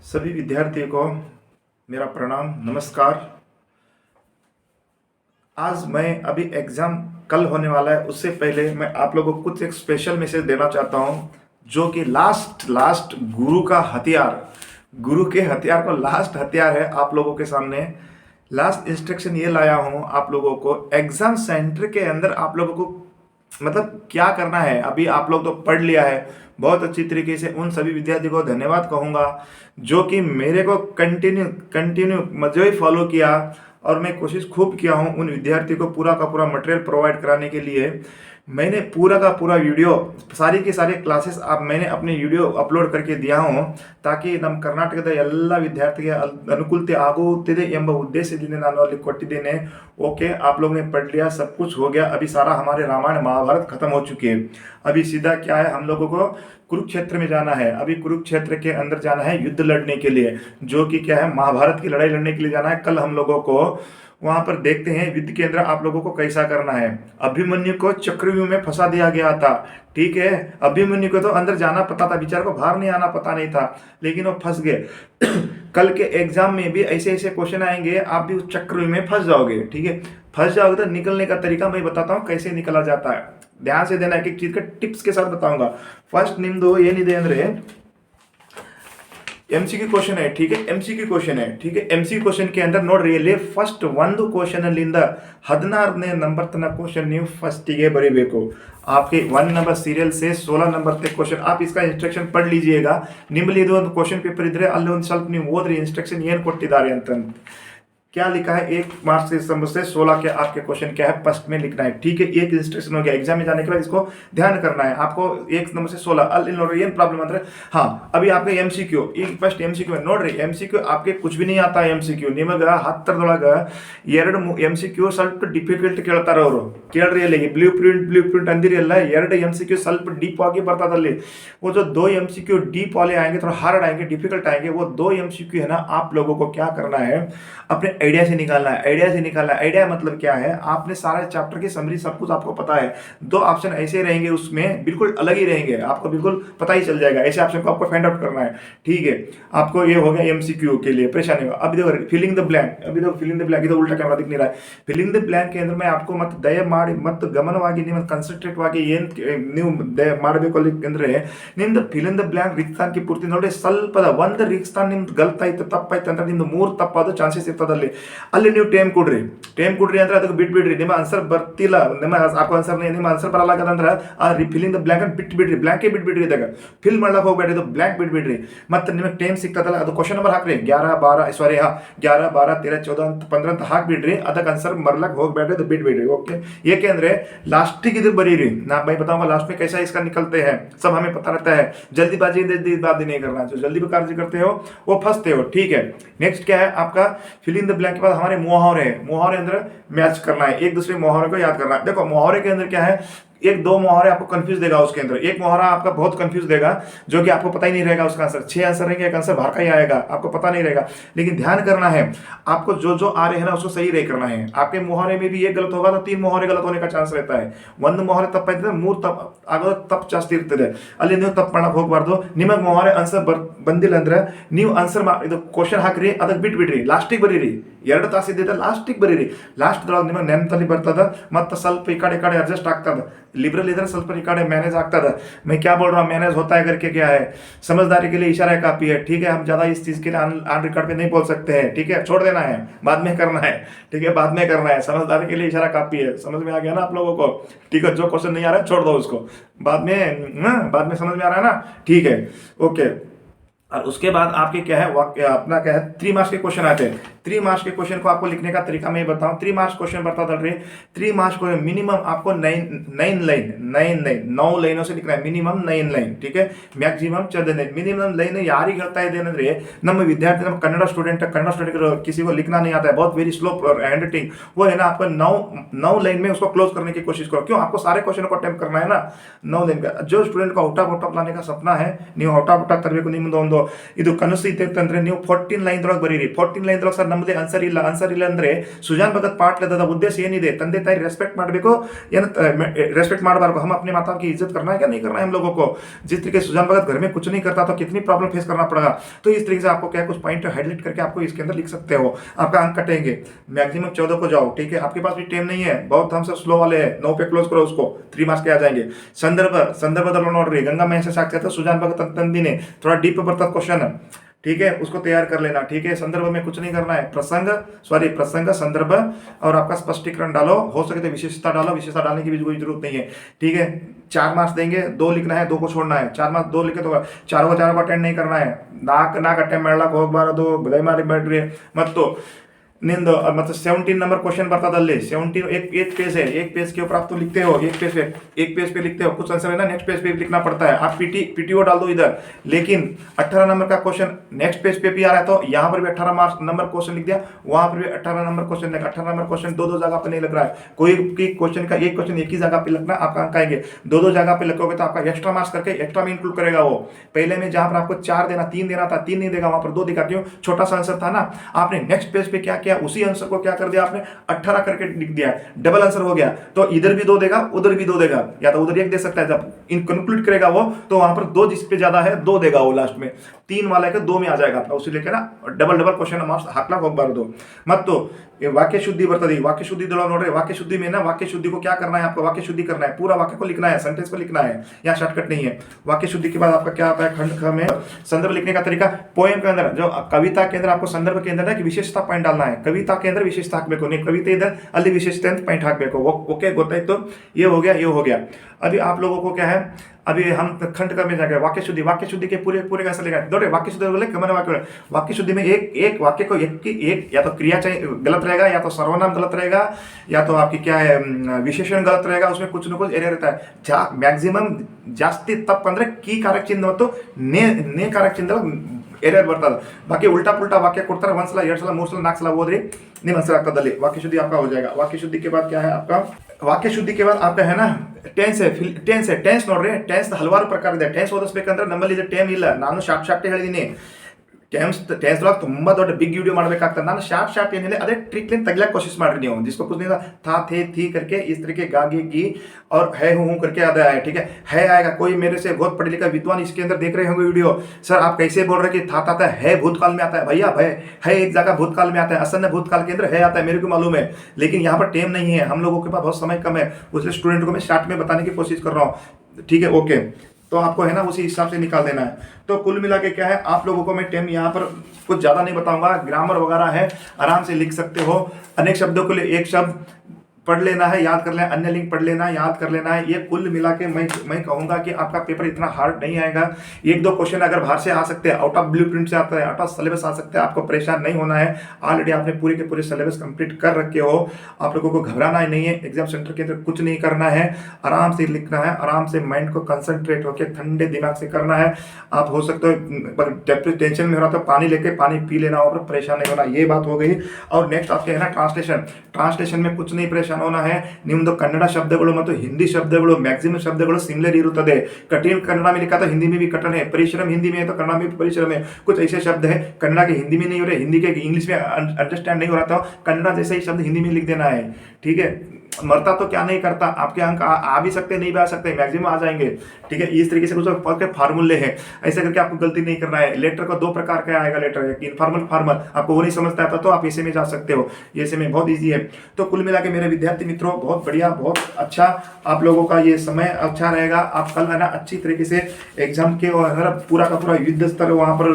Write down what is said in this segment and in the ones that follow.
सभी विद्यार्थियों को मेरा प्रणाम नमस्कार। आज मैं अभी एग्ज़ाम कल होने वाला है, उससे पहले मैं आप लोगों को कुछ एक स्पेशल मैसेज देना चाहता हूँ, जो कि लास्ट गुरु का हथियार, गुरु के हथियार को लास्ट हथियार है आप लोगों के सामने। लास्ट इंस्ट्रक्शन ये लाया हूँ आप लोगों को, एग्ज़ाम सेंटर के अंदर आप लोगों को मतलब क्या करना है। अभी आप लोग तो पढ़ लिया है बहुत अच्छी तरीके से। उन सभी विद्यार्थियों को धन्यवाद कहूँगा जो कि मेरे को कंटिन्यू मजे ही फॉलो किया, और मैं कोशिश खूब किया हूँ उन विद्यार्थियों को पूरा का पूरा मटेरियल प्रोवाइड कराने के लिए। मैंने पूरा का पूरा वीडियो, सारी की सारी क्लासेस आप मैंने अपने वीडियो अपलोड करके दिया हूँ, ताकि ನಮ್ಮ ಕರ್ನಾಟಕದ ಎಲ್ಲ ವಿದ್ಯಾರ್ಥಿಗೆ ಅನುಕೂಲತೆ ಆಗುತ್ತಿದೆ ಎಂಬ उद्देश्यದಿಂದ ನಾನು ಅಲ್ಲಿ ಕೊಟ್ಟಿದ್ದೇನೆ। ओके, आप लोग ने पढ़ लिया, सब कुछ हो गया। अभी सारा हमारे रामायण महाभारत खत्म हो चुके हैं। अभी सीधा क्या है, हम लोगों को कुरुक्षेत्र में जाना है। अभी कुरुक्षेत्र के अंदर जाना है युद्ध लड़ने के लिए, जो कि क्या है, महाभारत की लड़ाई लड़ने के लिए जाना है। कल हम लोगों को वहां पर देखते हैं युद्ध के अंदर आप लोगों को कैसा करना है। अभिमन्यु को चक्रव्यूह में फंसा दिया गया था, ठीक है। अभिमन्यु को तो अंदर जाना पता था, बेचारे को बाहर नहीं आना पता नहीं था, लेकिन वो फंस गए। कल के एग्जाम में भी ऐसे ऐसे क्वेश्चन आएंगे, आप भी उस चक्रव्यूह में फंस जाओगे, ठीक है। फंस जाओगे तो निकलने का तरीका मैं बताता हूँ कैसे निकला जाता है। ध्यान से देना, एक एक चीज का टिप्स के साथ बताऊंगा। फर्स्ट निम्दो ಏನಿದೆ ಅಂದ್ರೆ MCQ क्वेश्चन है, ठीक है। MCQ क्वेश्चन है, ठीक है। MCQ क्वेश्चन के अंदर ನೋಡ್ರಿ, ಇಲ್ಲಿ ಫಸ್ಟ್ ಒಂದು ಕ್ವೆಶ್ಚನ್ ಅಲ್ಲಿಂದ 16ನೇ ನಂಬರ್ ತನಕ ಕ್ವೆಶ್ಚನ್ ನೀವು ಫಸ್ಟ್ ಗೆ ಬರೀಬೇಕು। आपके 1 नंबर सीरियल से 16 नंबर तक क्वेश्चन, आप इसका इंस्ट्रक्शन पढ़ लीजिएगा। ನಿಮ್ಮಲ್ಲಿ ಇದು ಒಂದು ಕ್ವೆಶ್ಚನ್ ಪೇಪರ್ ಇದ್ರೆ ಅಲ್ಲಿ ಒಂದು ಸ್ವಲ್ಪ ನೀವು ಓದ್ರಿ इंस्ट्रक्शन ಏನು ಕೊಟ್ಟಿದ್ದಾರೆ ಅಂತ। क्या लिखा है, 1 मार्च से नंबर से 16 के आपके क्वेश्चन क्या है फर्स्ट में लिखना है, ठीक है। एक इंस्ट्रक्शन हो गया। एग्जाम में जाने के बाद इसको ध्यान करना है आपको। 1 नंबर से 16 ಅಲ್ಲಿ ನೋಡ್ರಿ ಏನು ಪ್ರಾಬ್ಲಮ್ ಅಂದ್ರೆ, हाँ अभी आपके MCQ ಈಗ ಫಸ್ಟ್ MCQ ನೋಡ್ರಿ। MCQ आपके कुछ भी नहीं आता है। MCQ ನಿಮಗೆ 10ರೊಳಗೆ 2 MCQ ಸ್ವಲ್ಪ ಡಿಫಿಕಲ್ಟ್ ಕೇಳ್ತಾರೆ ಅವರು, ಕೇಳ್ರಿ। ಅಲ್ಲಿ ಬ್ಲೂ प्रिंट ಅಂದಿರಿ ಅಲ್ಲ, 2 MCQ ಸ್ವಲ್ಪ ಡೀಪ್ ಆಗಿ ಬರ್ತದೆ ಅಲ್ಲಿ। वो जो 2 MCQ डीप वाले आएंगे, थोड़ा हार्ड आएंगे, डिफिकल्ट आएंगे, वो 2 MCQ है ना, आप लोगों को क्या करना है, अपने आइडिया से निकालना है। आइडिया से निकालना है। आइडिया मतलब क्या है, आपने सारे चैप्टर की समरी सब कुछ आपको पता है। 2 ऑप्शन ऐसे रहेंगे, उसमें बिल्कुल अलग ही रहेंगे, आपको बिल्कुल पता ही चल जाएगा। ऐसे ऑप्शन को आपको फाइंड आउट करना है, ठीक है। आपको ये हो गया MCQ के लिए परेशानी होगा। अभी देखो फिलिंग द ब्लैंक, अभी देखो फिलिंग द ब्लैंक, इधर उल्टा कैमरा दिख नहीं रहा है। फिलिंग द ब्लैंक के अंदर मैं आपको मत दया ಮಾಡಿ ಮತ್ತು ಗಮನವಾಗಿ ನೀವು ಕಾನ್ಸಂಟ್ರೇಟ್ ಆಗಿ ಏನು ನೀವು ಮಾಡಬೇಕು ಅಲ್ಲಿ ಅಂದ್ರೆ, ನಿಮ್ದು ಫಿಲಿಂಗ್ ದ ಬ್ಲ್ಯಾಂಕ್ ರಿಕ್ತಾನ್ಕಿ ಪೂರ್ತಿ ನೋಡಿ, ಸ್ವಲ್ಪದ ಒಂದು ರಿಕ್ತಾನ್ ನಿಮ್ದು ಗಲ್ತಾಯ್ತು ತಪ್ಪಾಯ್ತು ಅಂದ್ರೆ ನಿಮ್ದು 3 ತಪ್ಪಾದ ಚಾನ್ಸಸ್ ಇರ್ತದೆ ಅಲ್ಲಿ ನೀವು ಟೈಮ್ ಕೊಡ್ರಿ ಅಂದ್ರೆ ಅದಕ್ಕೆ ಬಿಟ್ಬಿಡ್ರಿ। ನಿಮ್ಮ ಆನ್ಸರ್ ಬರ್ತಿಲ್ಲ, ನಿಮ್ಮ ಆನ್ಸರ್ ಬರಲಾಗದಂದ್ರೆ ಆ ಫಿಲಿಂಗ್ ದ ಬ್ಲ್ಯಾಂಕ್ ಅಂತ ಬಿಟ್ಬಿಡ್ರಿ, ಬ್ಲ್ಯಾಂಕೇ ಬಿಟ್ಬಿಡ್ರಿ। ಇದಾಗ ಫಿಲ್ ಮಾಡ್ಲಕ್ಕೆ ಹೋಗ್ಬೇಡ್ರಿ, ಇದು ಬ್ಲ್ಯಾಂಕ್ ಬಿಟ್ಬಿಡ್ರಿ। ಮತ್ತೆ ನಿಮಗೆ ಟೈಮ್ ಸಿಗ್ತದಲ್ಲ, ಅದು ಕ್ವಶನ್ ನಂಬರ್ ಹಾಕ್ರಿ, 11 12 13 14 ಅಂತ 15 ಅಂತ ಹಾಕ್ಬಿಡ್ರಿ। ಅದಕ್ಕೆ ಆನ್ಸರ್ ಬರ್ಲಕ್ಕೆ ಹೋಗ್ಬೇಡ್ರಿ, ಅದು ಬಿಟ್ಬಿಡ್ರಿ, ಓಕೆ। ಏಕೆಂದ್ರೆ लास्टिक इधर बरी रही ना, मैं बताऊंगा लास्ट में कैसा इसका निकलते हैं, सब हमें पता रहता है। जल्दीबाजी नहीं करना, जो जल्दी कार्य करते हो वो फंसते हो, ठीक है। नेक्स्ट क्या है आपका, फिल इन द ब्लैंक के बाद हमारे मुहावरे अंदर मैच करना है, एक दूसरे मुहावरे को याद करना है। देखो मुहावरे के अंदर क्या है, 1-2 मुहावरे आपको कंफ्यूज देगा। उसके अंदर एक मुहावरा आपका बहुत कंफ्यूज देगा, जो कि आपको पता ही नहीं रहेगा उसका आंसर। 6 आंसर रहेंगे, एक आंसर बाहर का ही आएगा, आपको पता नहीं रहेगा। लेकिन ध्यान करना है, आपको जो आ रहे हैं ना उसको सही रे करना है। आपके मुहावरे में भी एक गलत होगा तो 3 मुहावरे गलत होने का चांस रहता है। 1 मुहावरे ತಪ್ಪಾಯ್ತದೆ, 3 ಆಗೋದು ತಪ್ಪು ಜಾಸ್ತಿ ಇರ್ತದೆ। ಅಲ್ಲಿ ನೀವು ತಪ್ಪು ಮಾಡಕ್ಕೆ ಹೋಗಬಾರ್ದು। ನಿಮಗೆ ಮುಹಾವರೆ ಆನ್ಸರ್ ಬಂದಿಲ್ಲ ಅಂದ್ರೆ ನೀವು ಆನ್ಸರ್ ಇದು ಕ್ವಶನ್ ಹಾಕ್ರಿ, ಅದಕ್ಕೆ ಬಿಟ್ಬಿಡ್ರಿ, ಲಾಸ್ಟಿಗೆ ಬರೀರಿ। 2 ತಾಸು ಇದ್ದಿದ್ದ ಲಾಸ್ಟಿಗೆ ಬರೀರಿ। ಲಾಸ್ಟ್ದೊಳಗೆ ನಿಮಗೆ ನೆನಪಲ್ಲಿ ಬರ್ತದೆ, ಮತ್ತೆ ಸ್ವಲ್ಪ ಈ ಕಡೆ ಅಡ್ಜಸ್ಟ್ ಆಗ್ತದೆ। लिबरल इधर ಸ್ವಲ್ಪ ಈ ಕಡೆ मैनेज ಆಗ್ತದೆ। मैं क्या बोल रहा हूँ, मैनेज होता है करके क्या है, समझदारी के लिए इशारा काफी है, ठीक है। हम ज्यादा इस चीज के लिए ऑन रिकॉर्ड पे नहीं बोल सकते हैं, ठीक है। छोड़ देना है, बाद में करना है, ठीक है, बाद में करना है। समझदारी के लिए इशारा काफी है, समझ में आ गया ना आप लोगों को, ठीक है। जो क्वेश्चन नहीं आ रहा है छोड़ दो उसको, बाद में समझ में आ रहा है ना, ठीक है, ओके। और उसके बाद आपके क्या है, अपना क्या है, 3 मार्क्स के क्वेश्चन आते हैं। 3 मार्क्स के क्वेश्चन को आपको लिखने का तरीका मैं बताऊं। 3 मार्क्स क्वेश्चन बता दल रहे, 3 मार्क्स को मिनिमम आपको 9 लाइनों से लिखना है, मिनिमम 9 लाइन, ठीक है। Maximum 14 line. मिनिमम लाइन ಯಾರಿಗೆ ಹೇಳ್ತಾ ಇದೆ ಅಂದ್ರೆ, ನಮ್ಮ ವಿದ್ಯಾರ್ಥಿ, ನಮ್ಮ ಕನ್ನಡ ಸ್ಟೂडेंट किसी को लिखना नहीं आता है, बहुत वेरी स्लो हैंड राइटिंग, वो है ना, आपको 9 लाइन में उसको क्लोज करने की कोशिश करो। क्यों, आपको सारे क्वेश्चन को अटेम्प्ट करना है ना, 9 लाइन का। जो स्टूडेंट का ಔಟಾಪ್ लाने का सपना है, ನೀವು ಔಟಾಪ್ ತರಬೇಕು, ನಿಮ್ಮದು ಒಂದು ಇದು ಕನಸು ಇತ್ತು ಅಂದ್ರೆ ನೀವು 14 ಲೈನ್ ದೊಳಗೆ ಬರೀರಿ। 14 ಲೈನ್ ದೊಳಗೆ ಸರ್ ನಮ್ಮದೇ ಆನ್ಸರ್ ಇಲ್ಲ ಅಂದ್ರೆ ಸುಜಾನ್ ಭಗत ಪಾಟ್ಲದ ಉದ್ದೇಶ ಏನಿದೆ, ತಂದೆ ತಾಯಿ ರೆಸ್पेक्ट ಮಾಡಬೇಕು, ಏನು रेस्पेक्ट मारबार को हम अपने माताओं की इज्जत करना है क्या नहीं करना है हम लोगों को। जिस तरीके से सुजान भगत घर में कुछ नहीं करता तो कितनी प्रॉब्लम फेस करना पड़ेगा। तो इस तरीके से आपको क्या कुछ पॉइंट हाईलाइट करके आपको इसके अंदर लिख सकते हो, आपका अंक कटेंगे। मैक्सिमम 14 को जाओ, ठीक है, आपके पास भी टाइम नहीं है, बहुत हम सब स्लो वाले हैं, 9 पे क्लोज करो उसको, 3 मार्क्स के आ जाएंगे। संदर्भ नोड्री गंगा महेश साक्षात सुजान भगत ತಂದಿನಿ, थोड़ा डीप बर्ता क्वेश्चन, ठीक है, उसको तैयार कर लेना, ठीक है। संदर्भ में कुछ नहीं करना है, प्रसंग संदर्भ और आपका स्पष्टीकरण डालो, हो सके तो विशेषता डालो, विशेषता डालने की भी कोई जरूरत नहीं है, ठीक है। 4 मार्क्स देंगे, 2 लिखना है, 2 को छोड़ना है। 4 मार्क्स 2 लिखे तो 4 को अटेंड नहीं करना है, ನಾಲ್ಕು ಅಟೆಂಡ್ ಮಾಡ್ಲಕ್ಕೆ ಹೋಗಬಾರದು, ಬದೈ ಮಾಡಿ ಬೇಡ್ರಿ। ಮತ್ತು निंदो मतलब 17 नंबर क्वेश्चन बರ್ತದಲ್ಲಿ 17 एक पेज है, एक पेज के ऊपर आप तो लिखते हो, एक पेज पे लिखते हो, कुछ आंसर है ना नेक्स्ट पेज पे लिखना पड़ता है, आप पीटीओ डाल दो इधर। लेकिन 18 नंबर का क्वेश्चन नेक्स्ट पेज पे भी आ रहा है, तो यहाँ पर भी 18 नंबर क्वेश्चन लिख दिया, वहां पर भी 18 नंबर क्वेश्चन लिखा। 18 नंबर क्वेश्चन दो जगह पे नहीं लग रहा है, कोई क्वेश्चन का एक क्वेश्चन एक ही जगह पे लगना, आपका अंक आएंगे। दो जगह पे लगोगे तो आपका एक्स्ट्रा मार्क्स करके एक्स्ट्रा में इंक्लूड करेगा वो। पहले में जहां पर आपको 4 देना, 3 देना था, 3 नहीं देगा, वहां पर 2 दिखा, क्यों, छोटा सा आंसर था ना। आपने नेक्स्ट पेज पे क्या किया, उसी आंसर को क्या कर दिया आपने 18 करके लिख दिया, डबल आंसर हो गया। तो इधर भी 2 देगा, उधर भी 2 देगा, या तो उधर 1 दे सकता है। जब इन कंक्लूड करेगा वो, तो वहां पर 2 जिस पे ज्यादा है 2 देगा वो, लास्ट में 3 वाला है 2 में आ जाएगा आपका। उसी लेके ना डबल क्वेश्चन मार्क्स हाकलाक ಹೋಗಬಾರದು। ಮತ್ತು वाक्य शुद्धि बರ್ತದೆ, वाक्य शुद्धि दो नोड्रे, वाक्य शुद्धि में ना वाक्य शुद्धि को क्या करना है, आपको वाक्य शुद्धि करना है, पूरा वाक्य को लिखना है, सेंटेंस को लिखना है, यहाँ शॉर्टकट नहीं है। वाक्य शुद्धि के बाद आपका क्या आता है, खंड ख में संदर्भ लिखने का तरीका। पोएम के अंदर जो कविता के अंदर आपको संदर्भ के अंदर कि विशेषता पॉइंट डालना है, कविता के अंदर विशेषता ಹಾಕಬೇಕು, नहीं कविता इधर ಅಲ್ಲಿ विशेषता पॉइंट ಹಾಕಬೇಕು। ओके ಗೊತ್ತಾಯ್ತು, ये हो गया। अभी आप लोगों को क्या है, अभी हम खंड में जाकर वाक्य शुद्धि के पूरे आंसर लेगा। दो वाक्य शुद्धि बोले कमन वाक्य शुद्धि में एक वाक्य को एक या तो क्रिया चाहिए गलत रहेगा, या तो सर्वनाम गलत रहेगा, या तो आपकी क्या है विशेषण गलत रहेगा, उसमें कुछ न कुछ एरर रहता है। मैक्सिमम ಜಾಸ್ತಿ ತಪ್ಪಂದ್ರೆ ಕೀ कारक चिन्ह ಮತ್ತು ನೇ कारक चिन्ह एरर बರ್ತದೆ। बाकी उल्टा पुल्टा वाक्य ಕೊಡ್ತಾರೆ, 1 ಸಲ 2 ಸಲ 3 ಸಲ 4 सಲ ಓದ್ರಿ, ನಿಮ್ಮ ಆನ್ಸರ್ ಆಗ್ತದಲ್ಲಿ। वाक्य शुद्धि आपका हो जाएगा। वाक्य शुद्धि के बाद क्या है आपका, वाक्य शुद्धि के बाद आपका है ना टेंस ನೋಡ್ರಿ, टेंस ಹಲವಾರು ಪ್ರಕಾರ ಇದೆ। टेंस ಓದಿಸಬೇಕಂದ್ರೆ ನಮ್ಮಲ್ಲಿ ಇದು ಟೈಮ್ ಇಲ್ಲ, ನಾನು ಶಾರ್ಟ್ ಹೇಳಿದೀನಿ। टेंस ಒಳಗೆ ತುಂಬಾ ದೊಡ್ಡ बिग वीडियो ಮಾಡಬೇಕಾಗ್ತದೆ, ನಾನು ಶಾರ್ಟ್ ಏನಿಲ್ಲ ಅದೇ ಟ್ರಿಕ್ ಲಿಂದ ತಗಲಕ್ಕೆ कोशिश ಮಾಡ್ರಿ ನೀವು। जिसको कुछ नहीं था थे थी करके इस तरीके गागे गी और है हूं करके याद आया, ठीक है आएगा। कोई मेरे से बहुत पढ़े लिखा विद्वान इसके अंदर देख रहे होंगे वीडियो, सर आप कैसे बोल रहे कि था है भूतकाल में आता है। भैया है एक जगह भूतकाल में आता है, असल में भूतकाल के अंदर है आता है, मेरे को मालूम है, लेकिन यहाँ पर टाइम नहीं है, हम लोगों के पास बहुत समय कम है, उसलिए स्टूडेंट को मैं स्टार्ट में बताने की कोशिश कर रहा हूँ, ठीक है। ओके, तो आपको है ना उसी हिसाब से निकाल देना है। तो कुल मिला के क्या है, आप लोगों को मैं टाइम यहाँ पर कुछ ज़्यादा नहीं बताऊंगा, ग्रामर वगैरह है, आराम से लिख सकते हो। अनेक शब्दों के लिए एक शब्द पढ़ लेना है, याद कर लेना, अन्य लिंक पढ़ लेना, याद कर लेना है। ये कुल मिला के मैं कहूँगा कि आपका पेपर इतना हार्ड नहीं आएगा। 1-2 क्वेश्चन अगर बाहर से आ सकते हैं, आउट ऑफ ब्लूप्रिंट से आता है, आउट ऑफ सिलेबस आ सकते हैं, आपको परेशान नहीं होना है। ऑलरेडी आपने पूरे के पूरे सिलेबस कंप्लीट कर रखे हो, आप लोगों को घबराना ही नहीं है। एग्जाम सेंटर के अंदर कुछ नहीं करना है, आराम से लिखना है, आराम से माइंड को कंसंट्रेट होकर ठंडे दिमाग से करना है। आप हो सकते हो टेंशन में हो रहा तो पानी लेके पानी पी लेना हो, पर परेशान नहीं होना, ये बात हो गई। और नेक्स्ट आपके है ना ट्रांसलेशन में कुछ नहीं परेशान होना है। निम्दो कन्नड़ शब्दಗಳು ಮತ್ತು हिंदी शब्दಗಳು मैक्सिमम शब्दಗಳು सिमिलर इरुತ್ತದೆ। कठिन कन्नड़ में लिखा तो हिंदी में भी कठिन है, परिश्रम हिंदी में है तो कन्नड़ में भी परिश्रम है। कुछ ऐसे शब्द है कन्नड़ के हिंदी में नहीं हो रहे, हिंदी के इंग्लिश में अंडरस्टैंड नहीं हो रहा, तो कन्नड़ जैसे ही शब्द हिंदी में लिख देना है, ठीक है। मरता तो क्या नहीं करता, आपके अंक आ भी सकते नहीं भी आ सकते, मैक्सिमम आ जाएंगे, ठीक है। इस तरीके से कुछ फार्मूले हैं, ऐसे करके आपको गलती नहीं करना है। लेटर को 2 प्रकार का आएगा, लेटर इनफॉर्मल फॉर्मल, आपको वो नहीं समझता था तो आप ऐसे में जा सकते हो, ऐसे में बहुत ईजी है। तो कुल मिला के मेरे विद्यार्थी मित्रों बहुत बढ़िया, बहुत अच्छा आप लोगों का ये समय अच्छा रहेगा। आप कल है ना अच्छी तरीके से एग्जाम के पूरा का पूरा युद्ध स्तर वहाँ पर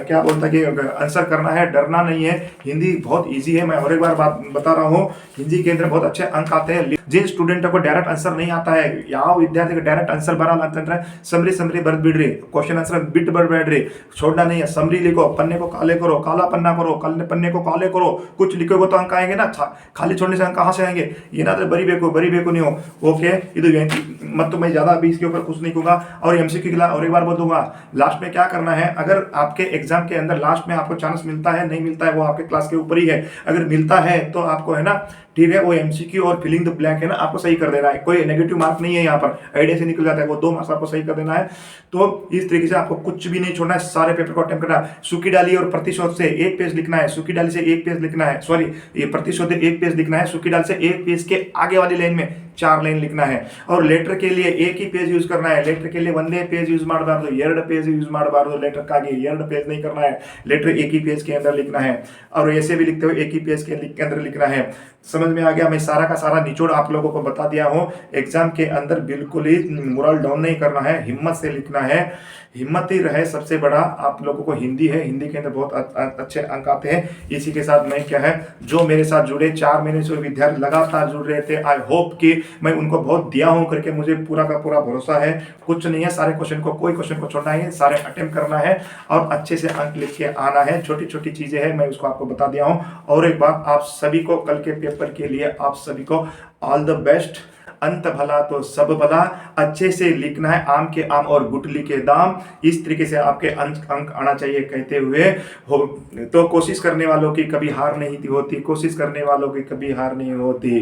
क्या बोलता है कि आंसर करना है, डरना नहीं है। हिंदी बहुत ईजी है, मैं और एक बार बात बता रहा हूँ, हिंदी के अंदर बहुत अच्छे अंक आते हैं। जिन स्टूडेंट को डायरेक्ट आंसर नहीं आता है, ಯಾವ ವಿದ್ಯಾರ್ಥಿಗೆ डायरेक्ट आंसर बरಲ್ಲ ಅಂತಂದ್ರೆ समरी बरद बिड्री, क्वेश्चन आंसर बिट बरಬೇಡ್ರಿ, छोड़ना नहीं है। समरी लिखो, पन्ने को काले करो, काला पन्ना करो, पन्ने को काले करो, कुछ लिखोगे तो अंक आएंगे ना, खाली छोड़ने से अंक कहाँ से आएंगे, ಏನಾದ್ರೂ ಬರಿಬೇಕು ನೀವು। ओके, ಇದು मतलब मैं ज्यादा अभी इसके ऊपर कुछ नहीं कहूंगा। और एमसीक्यू के लिए और एक बार बोल दूंगा, लास्ट में क्या करना है, अगर आपके एग्जाम के अंदर लास्ट में आपको चांस मिलता है नहीं मिलता है वो आपके क्लास के ऊपर ही है। अगर मिलता है तो आपको है ना, ठीक है, वो एमसीक्यू एमसीक्यू और फिलिंग द ब्लैंक है ना, आपको सही कर देना है, कोई नेगेटिव मार्क नहीं है यहाँ पर, आइडिया से निकल जाता है वो 2 मार्क्स आपको सही कर देना है। तो इस तरीके से आपको कुछ भी नहीं छोड़ना है, सारे पेपर को अटेम्प्ट करना है। सूखी डाली और प्रतिशोध से 1 पेज लिखना है, सूखी डाली से 1 पेज लिखना है, सॉरी ये प्रतिशोध 1 पेज लिखना है, सूखी डाल से 1 पेज के आगे वाली लाइन में 4 लाइन लिखना है। और लेटर के लिए एक ही पेज यूज करना है, लेटर के लिए ಒಂದೇ पेज यूज ಮಾಡಬಾರದು, 2 पेज यूज ಮಾಡಬಾರದು, लेटर कागे 2 पेज नहीं करना है, लेटर एक ही पेज के अंदर लिखना है। और ऐसे भी लिखते हो एक ही पेज के अंदर लिखना है। समझ में आ गया? मैं सारा का सारा निचोड़ आप लोगों को बता दिया हूं। एग्जाम के अंदर बिल्कुल ही मोरल डाउन नहीं करना है, हिम्मत से लिखना है, हिम्मत ही रहे सबसे बड़ा। आप लोगों को हिंदी है, हिंदी के अंदर बहुत अच्छे अंक आते हैं। इसी के साथ मैं क्या है, जो मेरे साथ जुड़े 4 महीने से विद्यार्थी लगातार जुड़ रहे थे, आई होप कि मैं उनको बहुत दिया हूं करके मुझे पूरा का पूरा भरोसा है। कुछ नहीं है, सारे क्वेश्चन को, कोई क्वेश्चन को छोड़ना है, सारे अटेम्प्ट करना है और अच्छे से अंक लिख के आना है। छोटी छोटी चीजें हैं, मैं उसको आपको बता दिया हूं। और एक बात, आप सभी को कल के पेपर के लिए आप सभी को ऑल द बेस्ट। अंत भला तो सब भला, अच्छे से लिखना है, आम के आम और गुठली के दाम, इस तरीके से आपके अंक आना चाहिए कहते हुए हो। तो कोशिश करने वालों की कभी हार नहीं होती, कोशिश करने वालों की कभी हार नहीं होती।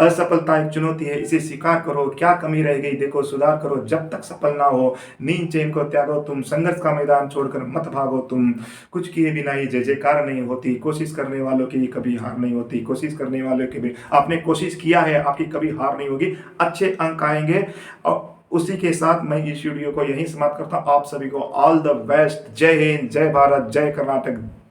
असफलता एक चुनौती है, इसे स्वीकार करो, क्या कमी रह गई देखो, सुधार करो, जब तक सफल ना हो नींद चैन को त्यागो तुम, संघर्ष का मैदान छोड़कर मत भागो तुम, कुछ किए बिना ही जय जयकार नहीं होती, कोशिश करने वालों की कभी हार नहीं होती, कोशिश करने वालों की भी, आपने कोशिश किया है, आपकी कभी हार नहीं होगी, अच्छे अंक आएंगे। और उसी के साथ मैं इस वीडियो को यहीं समाप्त करता हूं। आप सभी को ऑल द बेस्ट। जय हिंद, जय भारत, जय कर्नाटक।